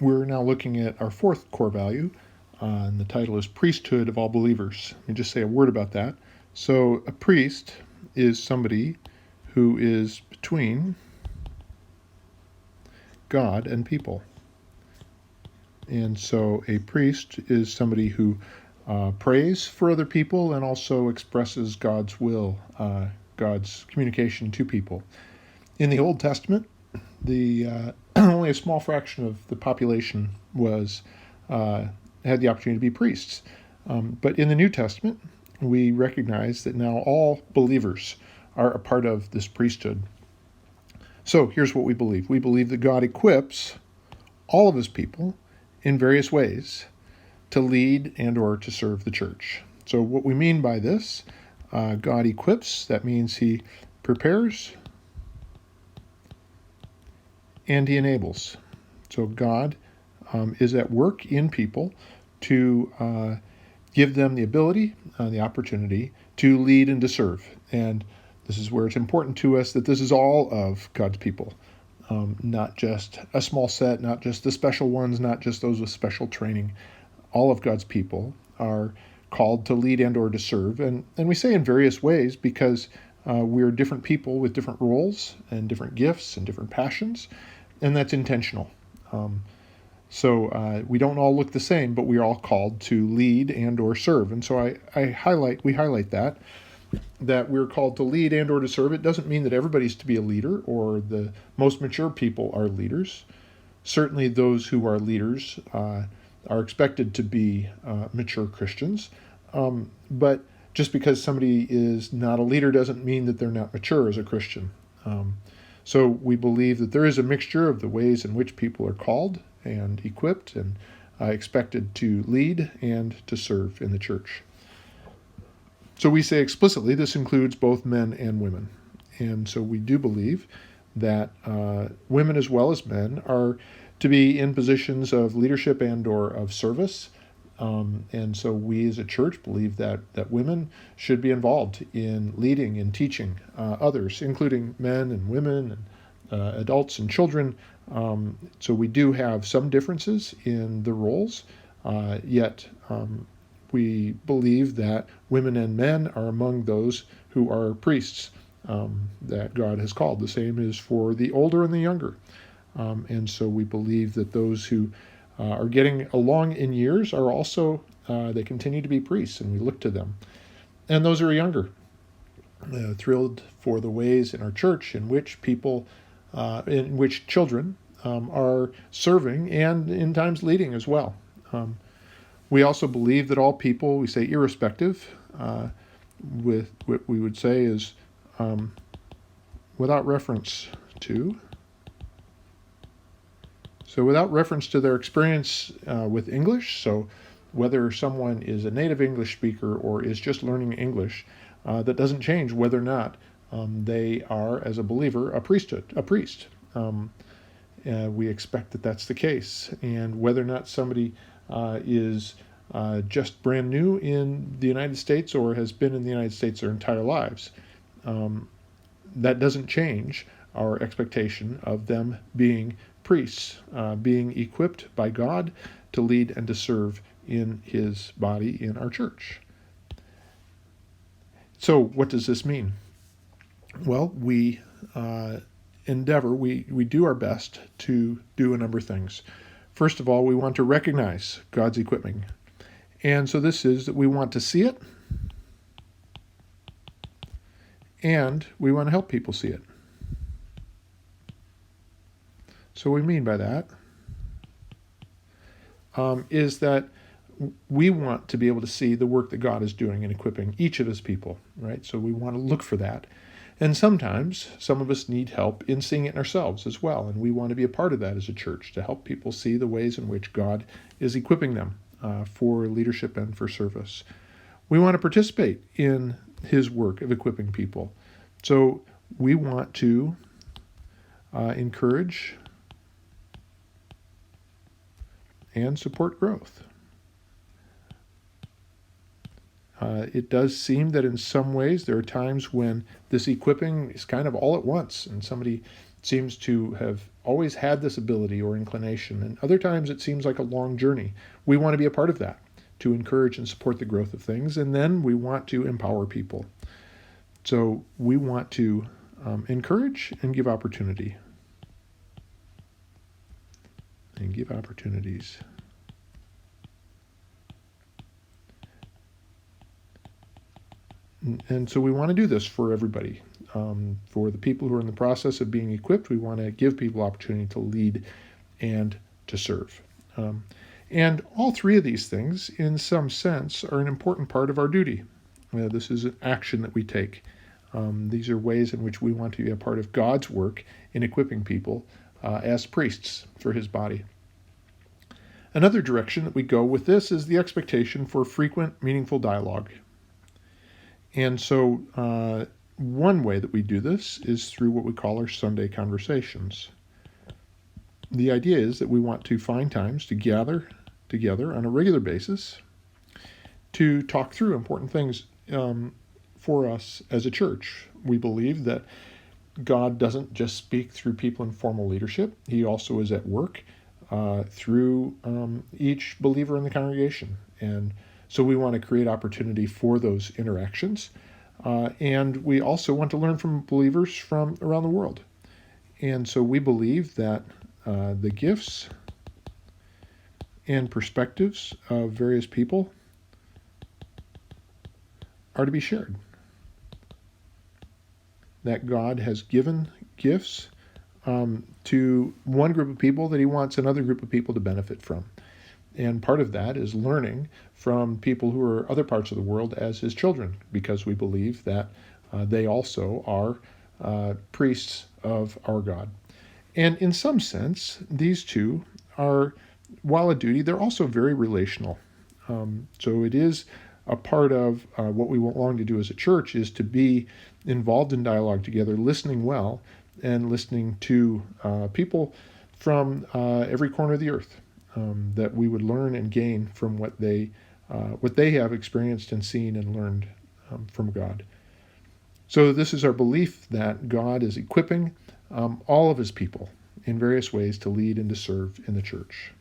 We're now looking at our fourth core value, and the title is Priesthood of all believers. Let me just say a word about that. So a priest is somebody who is between God and people. And so a priest is somebody who prays for other people and also expresses God's will, God's communication to people. In the Old Testament, the only a small fraction of the population was had the opportunity to be priests. But in the New Testament, we recognize that now all believers are a part of this priesthood. So here's what we believe. We believe that God equips all of his people in various ways to lead and or to serve the church. So what we mean by this, God equips, that means he prepares and he enables. So God is at work in people to give them the ability, the opportunity to lead and to serve. And this is where it's important to us that this is all of God's people, not just a small set, not just the special ones, not just those with special training. All of God's people are called to lead and or to serve. And we say in various ways because we're different people with different roles and different gifts and different passions, and that's intentional. So we don't all look the same, but we are all called to lead and or serve. And so we highlight that we're called to lead and or to serve. It doesn't mean that everybody's to be a leader or the most mature people are leaders. Certainly those who are leaders are expected to be mature Christians. But just because somebody is not a leader doesn't mean that they're not mature as a Christian. So we believe that there is a mixture of the ways in which people are called and equipped and expected to lead and to serve in the church. So we say explicitly this includes both men and women. And so we do believe that women as well as men are to be in positions of leadership and or of service. And so we as a church believe that women should be involved in leading and teaching others, including men and women and adults and children. So we do have some differences in the roles, yet we believe that women and men are among those who are priests that God has called. The same is for the older and the younger. And so we believe that those who are getting along in years are also, they continue to be priests, and we look to them. And those who are younger, thrilled for the ways in our church in which people, in which children are serving and in times leading as well. We also believe that all people, we say irrespective, with what we would say is without reference to. So without reference to their experience with English, so whether someone is a native English speaker or is just learning English, that doesn't change whether or not they are, as a believer, a priest. We expect that that's the case. And whether or not somebody is just brand new in the United States or has been in the United States their entire lives, that doesn't change our expectation of them being priests, being equipped by God to lead and to serve in his body in our church. So what does this mean? Well, we endeavor, we do our best to do a number of things. First of all, we want to recognize God's equipping. And so this is that we want to see it, and we want to help people see it. So what we mean by that is that we want to be able to see the work that God is doing in equipping each of his people, right? So we want to look for that. And sometimes some of us need help in seeing it in ourselves as well. And we want to be a part of that as a church to help people see the ways in which God is equipping them for leadership and for service. We want to participate in his work of equipping people. So we want to encourage and support growth. It does seem that in some ways there are times when this equipping is kind of all at once, and somebody seems to have always had this ability or inclination, and other times it seems like a long journey. We want to be a part of that, to encourage and support the growth of things, and then we want to empower people. So we want to encourage and give opportunity. And give opportunities. And so we want to do this for everybody. For the people who are in the process of being equipped, we want to give people opportunity to lead and to serve. And all three of these things, in some sense, are an important part of our duty. This is an action that we take. These are ways in which we want to be a part of God's work in equipping people as priests for his body. Another direction that we go with this is the expectation for frequent, meaningful dialogue. And so one way that we do this is through what we call our Sunday conversations. The idea is that we want to find times to gather together on a regular basis to talk through important things for us as a church. We believe that God doesn't just speak through people in formal leadership. He also is at work through each believer in the congregation. And so we want to create opportunity for those interactions. And we also want to learn from believers from around the world. And so we believe that the gifts and perspectives of various people are to be shared. That God has given gifts to one group of people that he wants another group of people to benefit from. And part of that is learning from people who are other parts of the world as his children, because we believe that they also are priests of our God. And in some sense, these two are, while a duty, they're also very relational. So it is a part of what we long to do as a church is to be involved in dialogue together, listening well, and listening to people from every corner of the earth, that we would learn and gain from what they have experienced and seen and learned from God. So this is our belief that God is equipping all of his people in various ways to lead and to serve in the church.